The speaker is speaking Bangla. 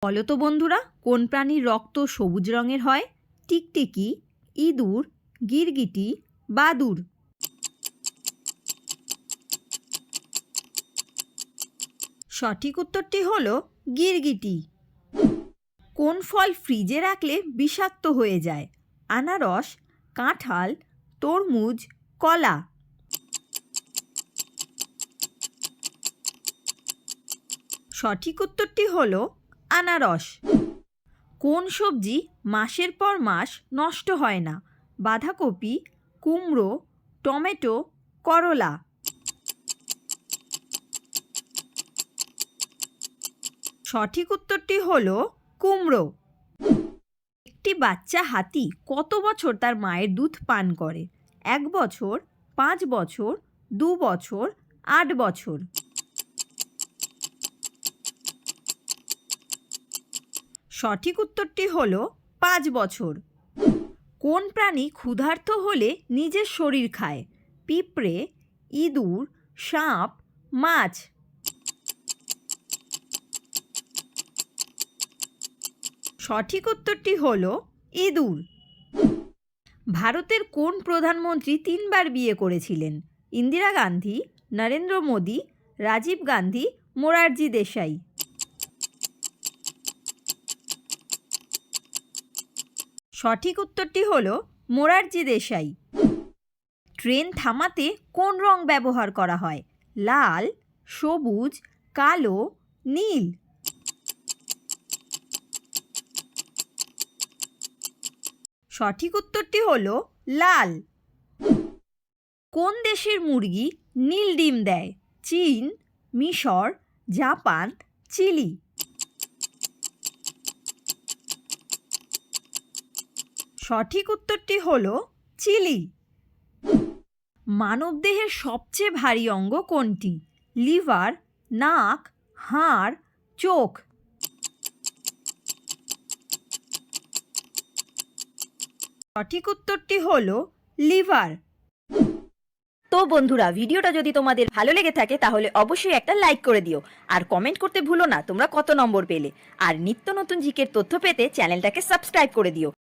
বলো তো বন্ধুরা, কোন প্রাণীর রক্ত সবুজ রঙের হয়? টিকটিকি, ইঁদুর, গিরগিটি, বাদুড়। সঠিক উত্তরটি হলো গিরগিটি। কোন ফল ফ্রিজে রাখলে বিষাক্ত হয়ে যায়? আনারস, কাঁঠাল, তরমুজ, কলা। সঠিক উত্তরটি হলো আনারস। কোন সবজি মাসের পর মাস নষ্ট হয় না? বাঁধাকপি, কুমড়ো, টমেটো, করলা। সঠিক উত্তরটি হলো কুমড়ো। একটি বাচ্চা হাতি কত বছর তার মায়ের দুধ পান করে? 1 বছর, 5 বছর, 2 বছর, 8 বছর। সঠিক উত্তরটি হলো 5 বছর। কোন প্রাণী ক্ষুধার্ত হলে নিজের শরীর খায়? পিঁপড়ে, ইঁদুর, সাপ, মাছ। সঠিক উত্তরটি হলো ইঁদুর। ভারতের কোন প্রধানমন্ত্রী 3 বার বিয়ে করেছিলেন? ইন্দিরা গান্ধী, নরেন্দ্র মোদী, রাজীব গান্ধী, মোরারজি দেশাই। সঠিক উত্তরটি হলো মোরারজি দেশাই। ট্রেন থামাতে কোন রং ব্যবহার করা হয়? লাল, সবুজ, কালো, নীল। সঠিক উত্তরটি হলো লাল। কোন দেশের মুরগি নীল ডিম দেয়? চীন, মিশর, জাপান, চিলি। সঠিক উত্তরটি হলো চিলি। মানবদেহের সবচেয়ে ভারী অঙ্গ কোনটি? লিভার, নাক, হাড়, চোখ। সঠিক উত্তরটি হলো লিভার। তো বন্ধুরা, ভিডিওটা যদি তোমাদের ভালো লেগে থাকে তাহলে অবশ্যই একটা লাইক করে দিও, আর কমেন্ট করতে ভুলো না তোমরা কত নম্বর পেলে। আর নিত্য নতুন জিকের তথ্য পেতে চ্যানেলটাকে সাবস্ক্রাইব করে দিও।